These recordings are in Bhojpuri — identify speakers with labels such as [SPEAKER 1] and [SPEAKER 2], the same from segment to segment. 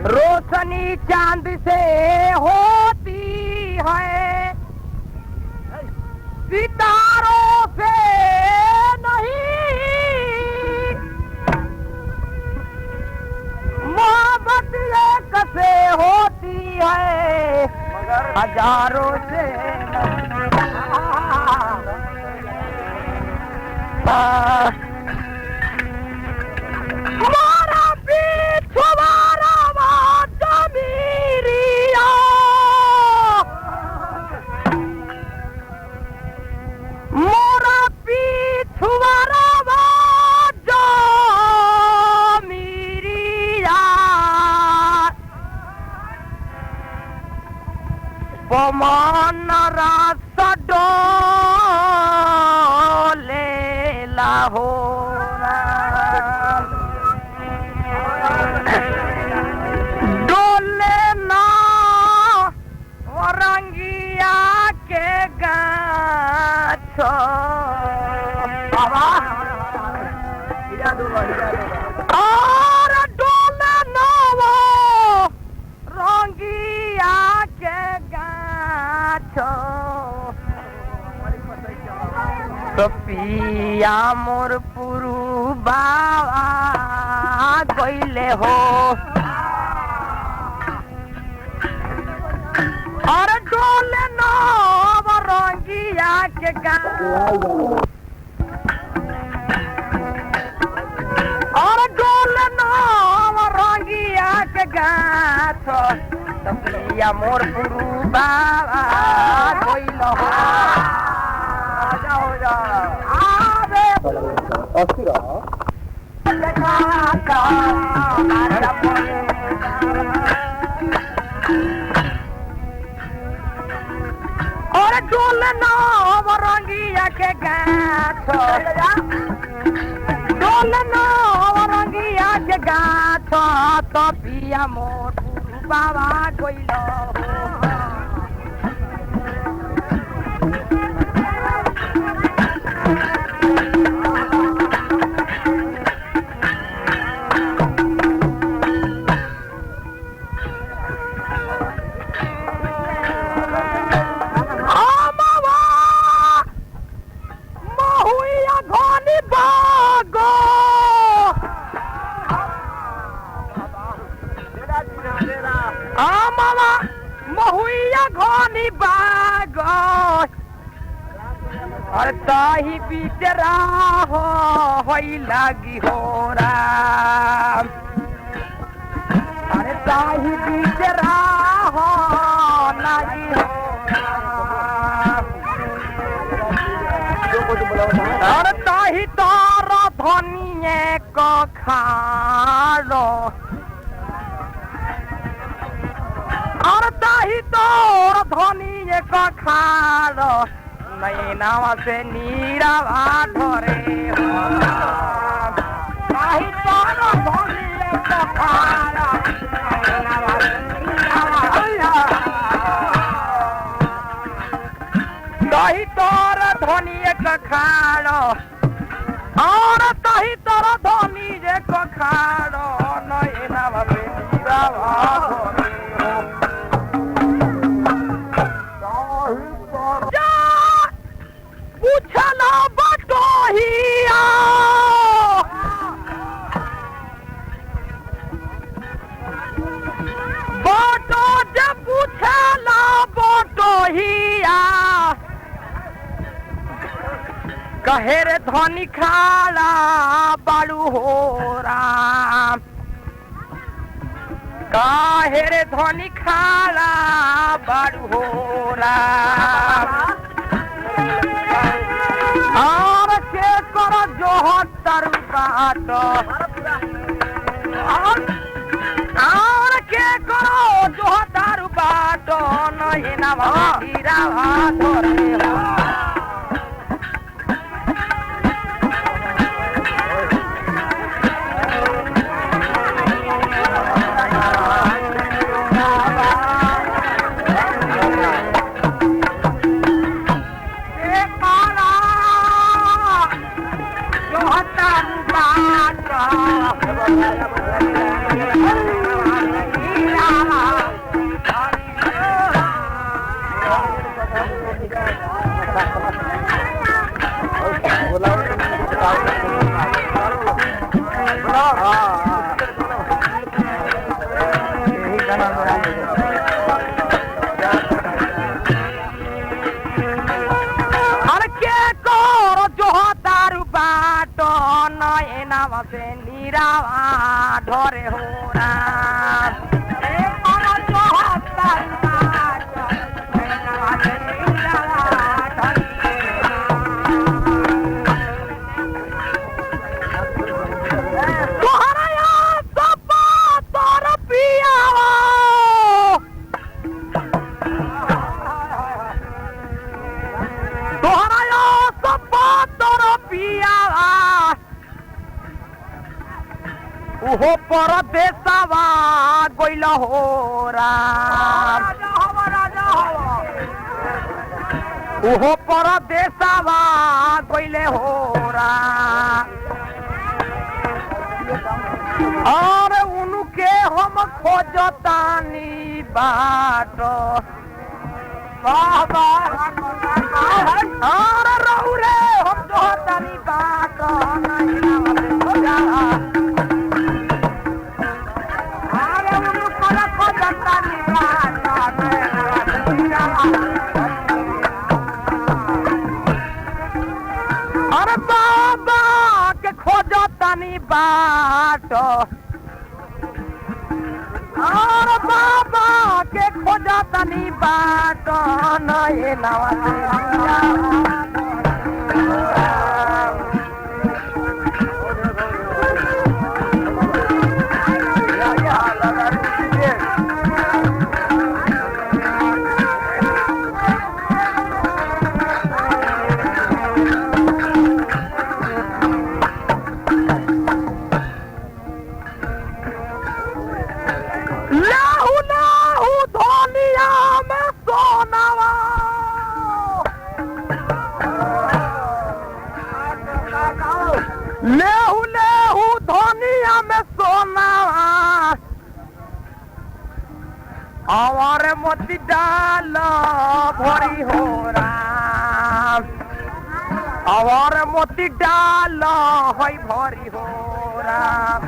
[SPEAKER 1] रोशनी चांद से होती है, सितारों से नहीं। मोहब्बत एक से होती है, हजारों से मारा पीछुआरा जमीरिया, मोरा पीछुआरा जमीरिया, पमान रास डोले लाहोरा, डोले ना औरंगिया के गाछ, और डोले ना वो रंगिया के गाछ, तो पिया मोर पुरु बाबा गइले हो, और डोले नव रंगिया के गाछ, और डोले नव रंगिया के गाछ, तो पिया मोर पुरु बाबा गइले हो। और डोले नव रंगिया के गाछ, डोले नव रंगिया के गाछ, तो पिया मोर बाबा गइल हो। और ताही बिचरा होई लागी हो राम, अरे ताही बिचरा हो लागी हो राम, और ताही तोर धनिए को खालो, और ताही तोर धनिए को खालो, नैनावा से नीरावा ढोरे हो, ताही तोर धनिए को खालो, नैनावा से नीरावा, ताही तोर धनिए को खालो, और ताही तोर धनिए को खालो, नैनावा से नीरावा ढोरे हो। पूछला बटोहिया, बटो जब पूछला बटोहिया, कहे रे धनी खाला बालू हो राम, कहे रे धनी खाला बालू हो राम, और के करो जो तारू बाट, और के करो जो तारू बाट, नहीं ना हीरा धोरे हो। नीरावा से नीरावा ढोरे हो राम उहो परदेसवा गइल हो राम उहो परदेसवा गइले हो राम और उनके हम खोजतानी बाट और रहू रे हम जोहतानी बाट अरे बाबा के खोजतानी बाट और बाबा के खोजतानी बाट नए नवा लेहू लेहू धोनिया में सोना और मोती डाल भरी हो राम और मोती डाल है भरी हो राम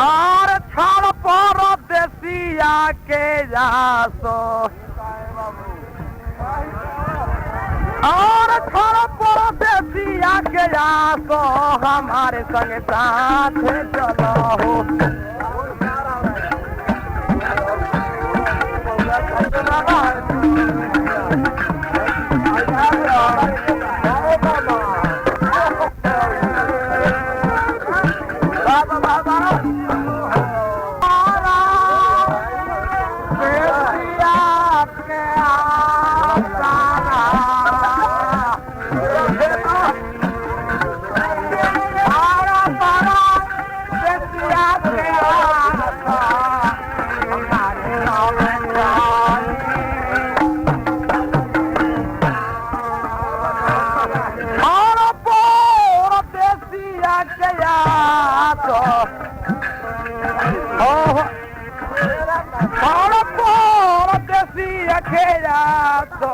[SPEAKER 1] और छाड़ पर देसिया के जासो और छाड़ पर देसिया के जासो हमारे संग साथ चलो हो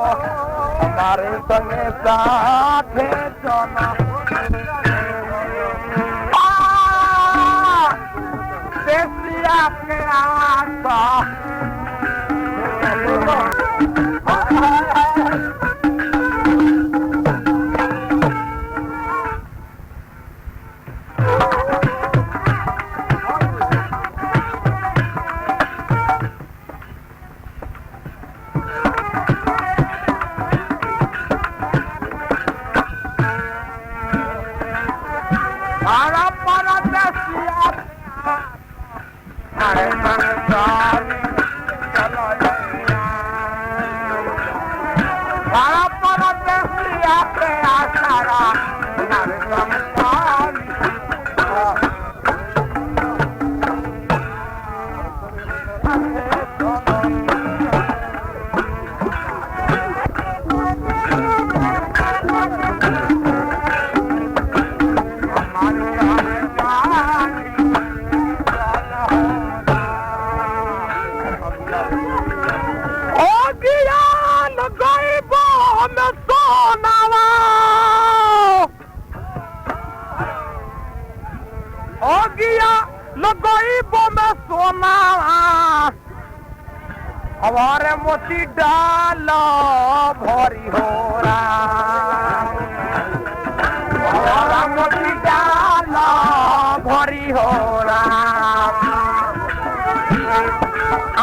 [SPEAKER 1] हमारे संगे साथ चलो देसिया के आसा हमारे मोती डाल भरी हो रहा मोती डाला भरी हो राम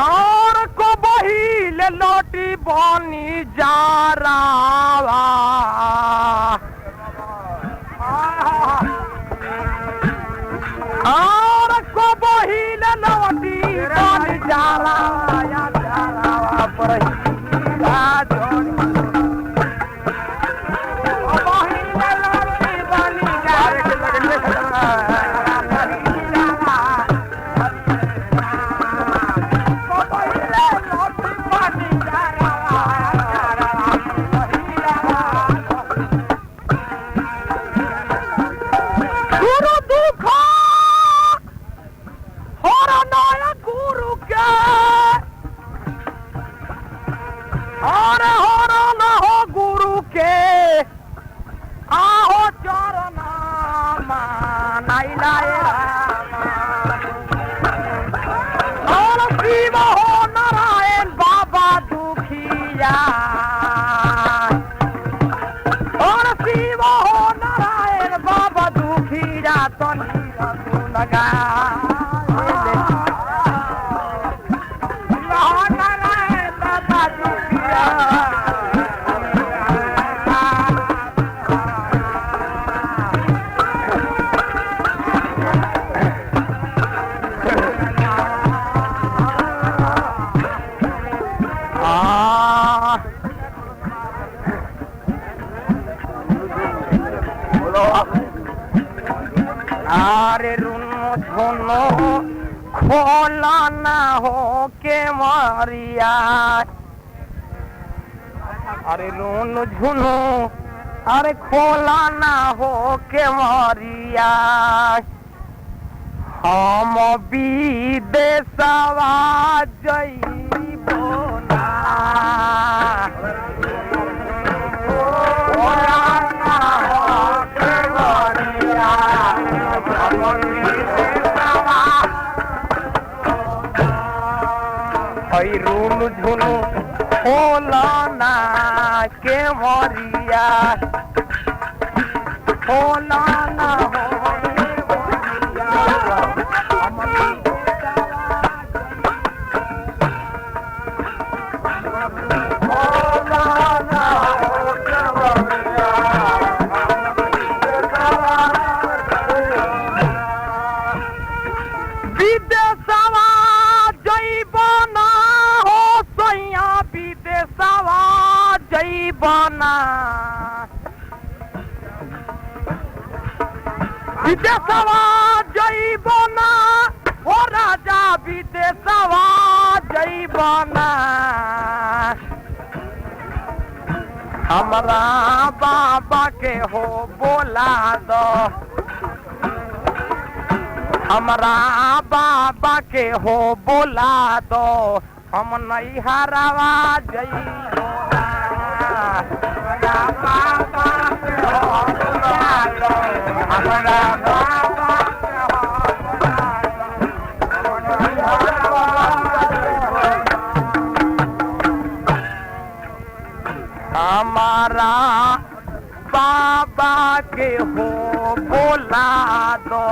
[SPEAKER 1] और को बहिले लोटी बनी जा रहा और को बहिले लोटी बनी जा रहा पर अरे रुनो झुनो खोला ना हो के मारिया अरे रुनो झुनो अरे खोला ना हो के मारिया हम विदेशवा जइबो ना रुनु झुनु खोला ना के मरिया खोला ना बना विदेशवा जइबना ओ राजा विदेशवा जइबना हमरा बाबा के हो बोला दो हमरा बाबा के हो बोला दो हम नहीं हरावा जइबो हमारा बाबा के हो बोला दो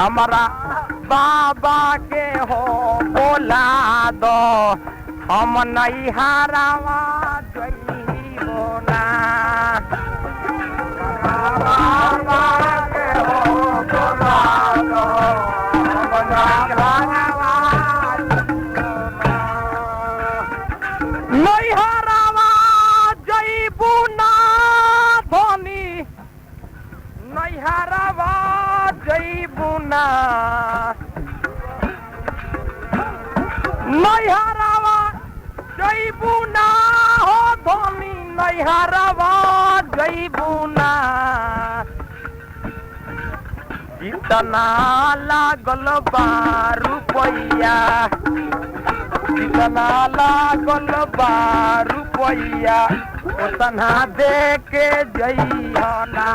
[SPEAKER 1] हमारा बाबा के हो बोला दो हम नहीं हारावा जइबो ना बाबा के हो बोला दो हम नहीं हारावा नहीं हारावा जइबो ना धनी नहीं हारावा जइबो ना नहीं हारावा जइबू ना हो धनी नहीं हारावा जइबू ना जितना लागल बा रुपैया जितना लागल बा रुपैया उतना दे के जइहो ना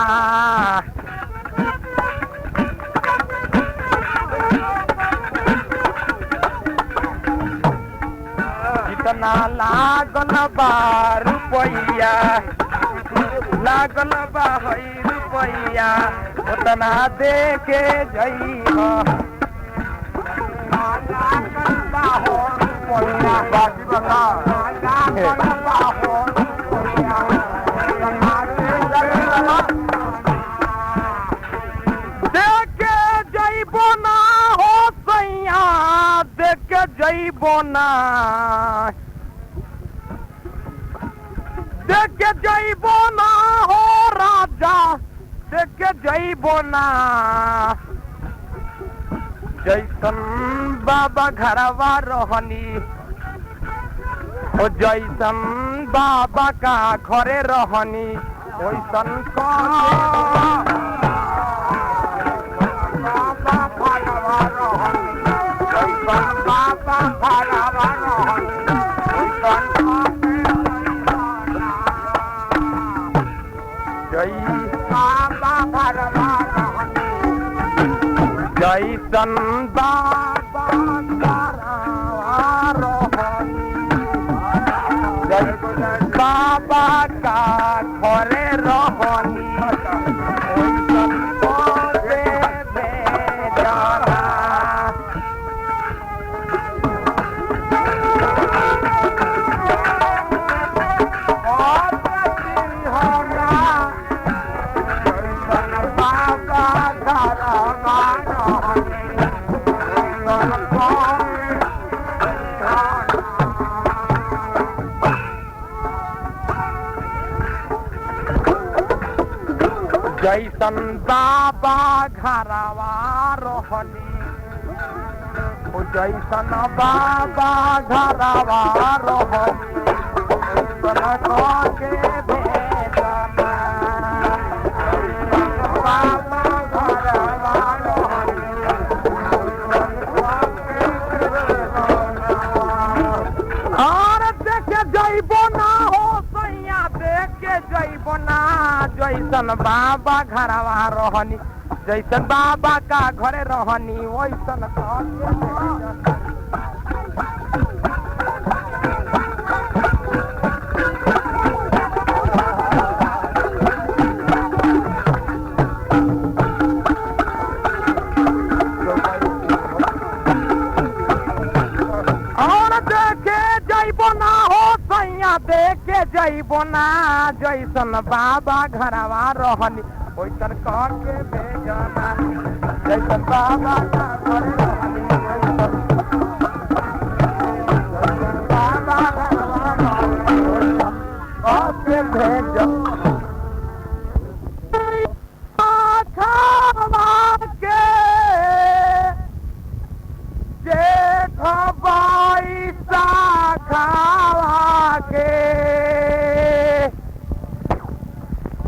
[SPEAKER 1] जितना लागल बा रुपैया लागल बा है रुपया उतना दे के जइबो
[SPEAKER 2] बाकी बता
[SPEAKER 1] देखे जइबो ना हो सैया देखे जइबो ना देखे जइबो ना हो राजा देखे जइबो ना जैसन बाबा घरवा रहनी ओ जैसन बाबा का घरे रहनी वैसन जैसन बाबा बाबा का घरे रहनी वैसन करे बेचारा जैसन बाबा घरवा रहनी जैसन बाबा घरवा रहनी के भेजना बाबा घरवा और देखे जइबो ना हो सैया देखे जइबो ना जैसन बाबा घरवा रहनी जैसन बाबा का घरे रहनी वैसन और देखे जइबो ना हो सैया देखे जइबो ना जैसन बाबा घरवा रहनी वैसन के भेजना जैसन बाबा का घरे रहनी बाबा घरवा रहनी के भेजना खावा के जेठ बाई सा खावा के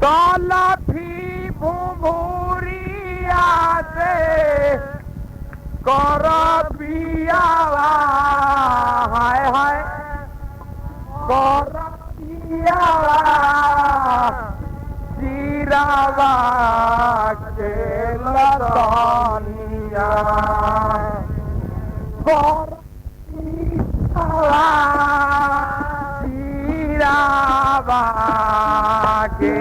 [SPEAKER 1] तलफी भूरिया से कर पियावा हाय हाय कर पियावा जीरावा के लदनिया कर पियावा जीरावा के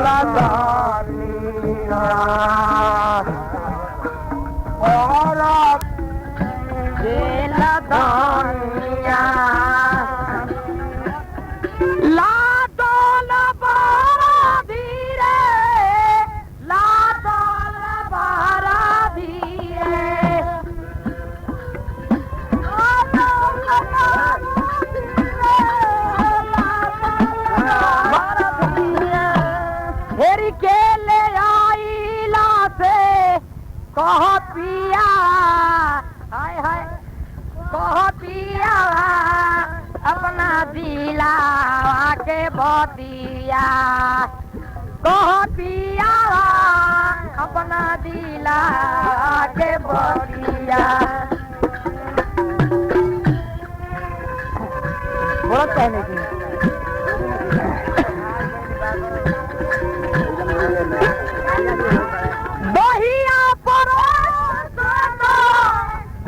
[SPEAKER 1] लदनिया और लदनिया लाडोल बारा धीरे लाडोल बारा धीरे लाडोल बारा धीरे हेरी के ले आईला से कह पिया हाय हाय कह पिया अपना दिला के बतिया कह पिया अपना दिला के बतिया बोलो कहने की दहिया परोसा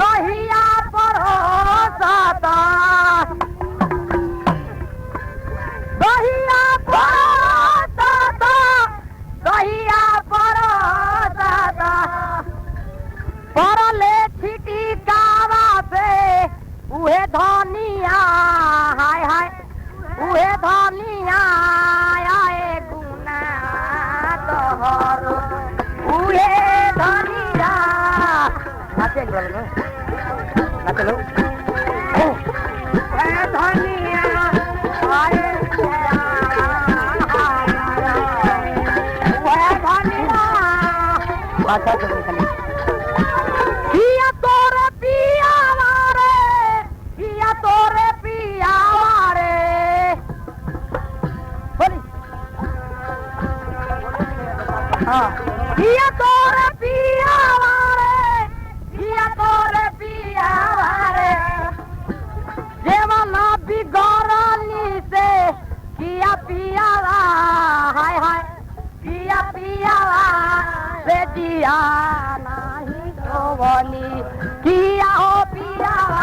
[SPEAKER 1] दहिया परोसा दहिया परोसा दही धनिया हाय हाय उहे धनिया आए गुना तोहर उहे धनिया नाचे बोलो नाचे लो ए धनिया आए उहे धनिया अच्छा चलो चलो पिया तोरे पिया मारे बोली हाँ पिया तोरे पिया मारे जेवाला बिगड़नी से किया पियावा हाय हाय किया पियावा बेटिया नहीं गोवली किया हो पियावा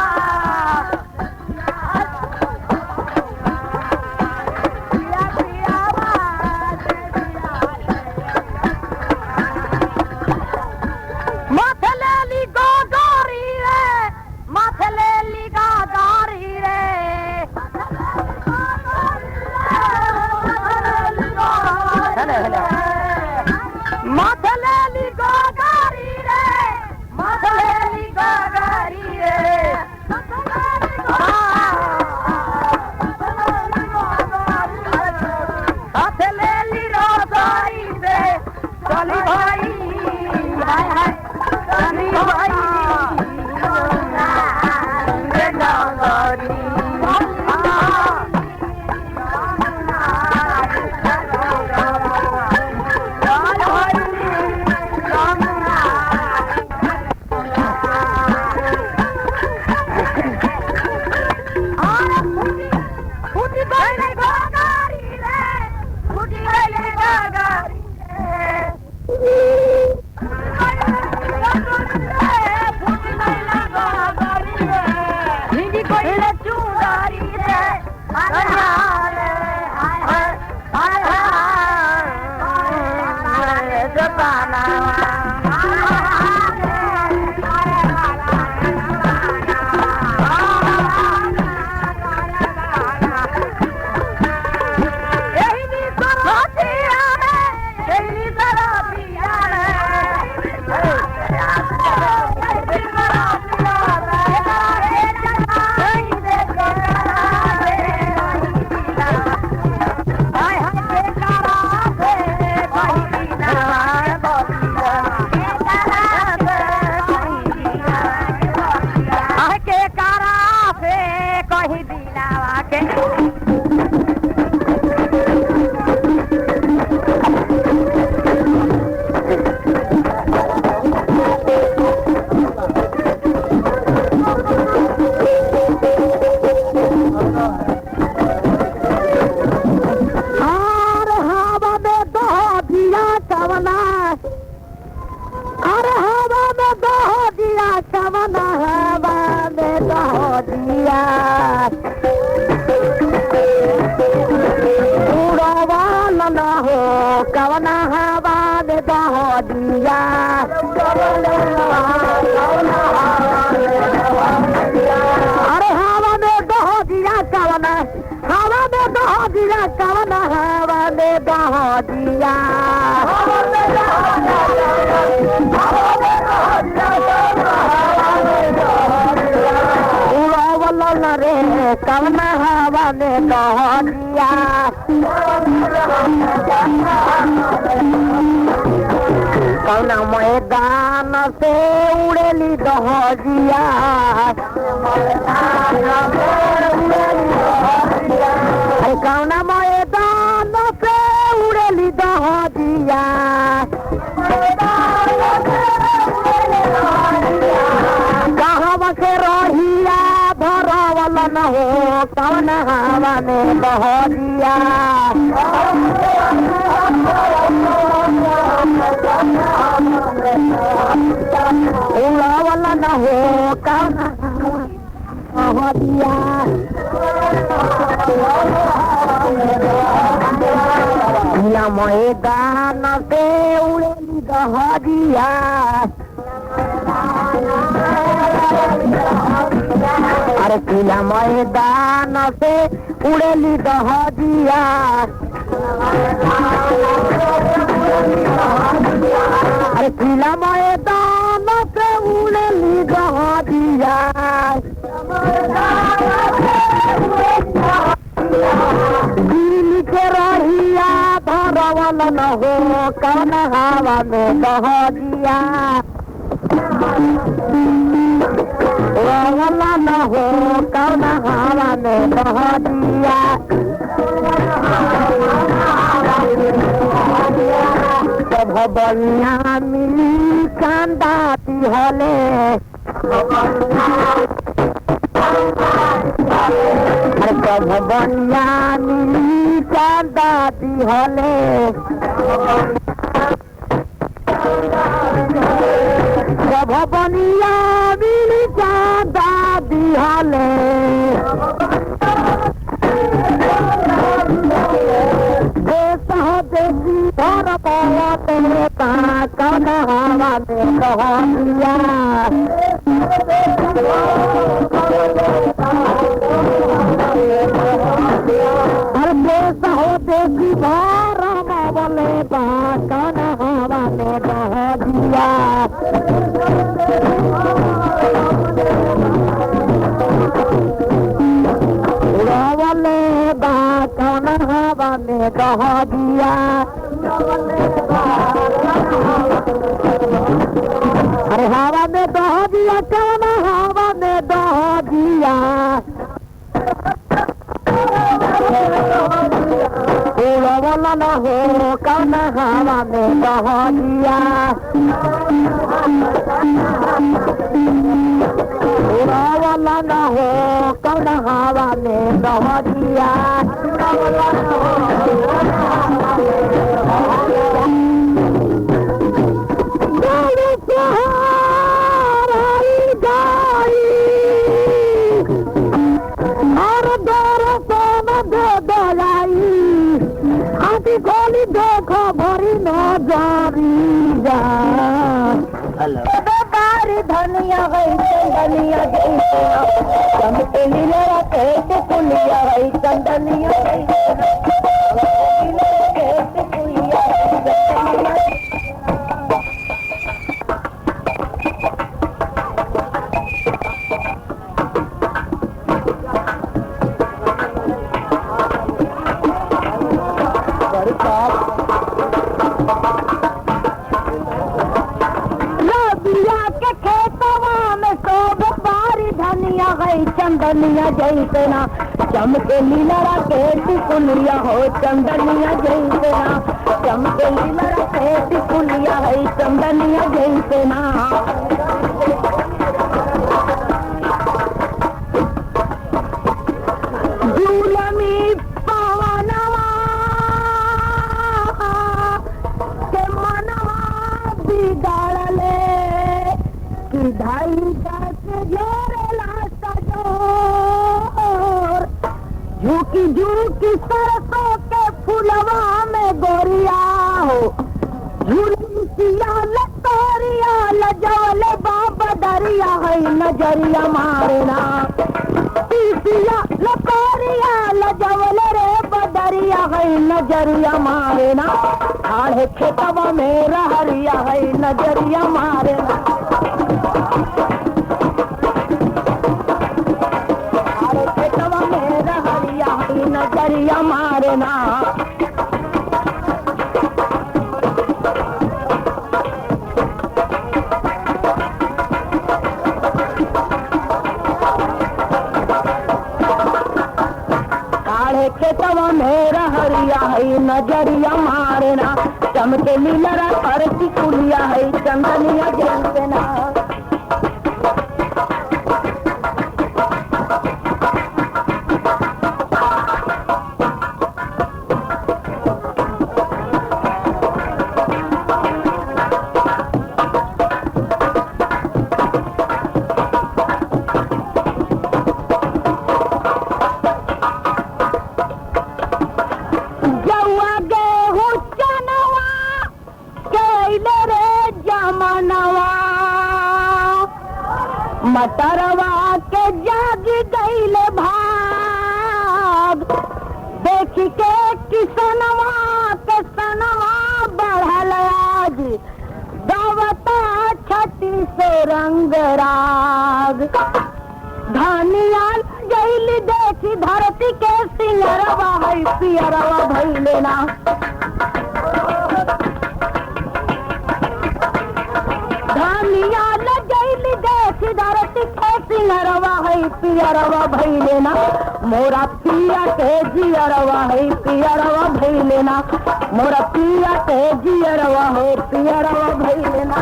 [SPEAKER 1] कवना हवा में दह दिया कौना मैदान से उड़ेली दह दिया कौना मैदान से उड़ेली दह दिया कहाँ से रहिया भरवल न हो कौन हवा में बह दिया उड़ावल न हो कौन बह दिया मैदान से उड़ेली दह दिया अरे खिला मैदान से उड़ेली दहजिया अरे खिला मैदान से उड़ेली दहजिया दिल के रहिया धरवल न हो कौन हवा में दहजिया रवला न हो कौन हवा में दहजिया जब बनिया मिली कांदाती हले जब बनिया मिली कांदाती हले जब बनिया मिली कांदाती हले देसी भर पावते कौन हवा में दहजिया हर देश हो देसी भर बोले कौन हवा में दहजिया रवले बा कौन हवा में दहजिया अरे हवा में दहजिया कौन हवा में दहजिया रवला न हो कौन हवा में दहजिया रवला न हो कौन हवा में दहजिया गोली देखो भरी नजरिया बारी धनिया गई चंदनिया गई चमके लीला कहते पुलिया गई चंदनिया गई कहते पुलिया चंदनिया जैसे ना चमके लीला केटी पुलिया हो चंदनिया जैसे ना चमके लीला केटी पुलिया है चंदनिया जैसे ना झूलमी पवनवा के मनवा बिगाड़ले कि ढाई दस जोरेला झूकी झूकी सरसों के फुलवा में गोरिया हो झुलसिया लतोरिया लजवले बाबा दरिया है नजरिया मारना पीसिया लतोरिया लजवले रे बदरिया है नजरिया मारना आड़े खेतवा में रहरिया है नजरिया मारना नजरिया मारना काढ़े खेतवा में रहरिया है नजरिया मारना चमके लीला परती कुलिया है चंदनिया जैसे ना
[SPEAKER 2] मटरवा के जाग गईल भाग, देख के किसनवा के सनवा बढ़ल आज, गावता छठी से रंग राग। धनिया गईल देखी धरती के सिंगरवा है पियरवा भइले ना। धनिया गईल देखी धरती के सिंगरवा है पियरवा भइले ना। मोरा पिया के जियरवा है पियरवा भइले ना। मोरा पिया के जियरवा है पियरवा भइले ना।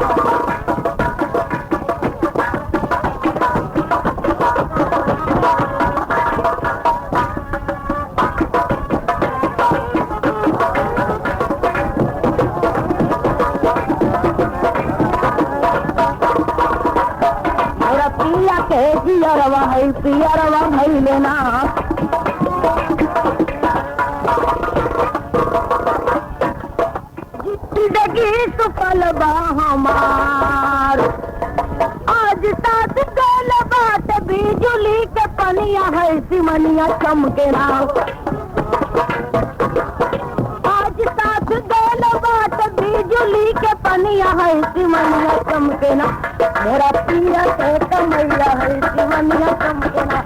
[SPEAKER 2] पियरवा है पियरवा भइले ना। जिंदगी सुफल बा हमार, आज साथ गल बात बिजुली के पनिया है सिमनिया चमके ना। आज साथ गल बात बिजुली के पनिया है सिमनिया चमके ना। मेरा पिया के कमैया है सिमनिया चमके ना।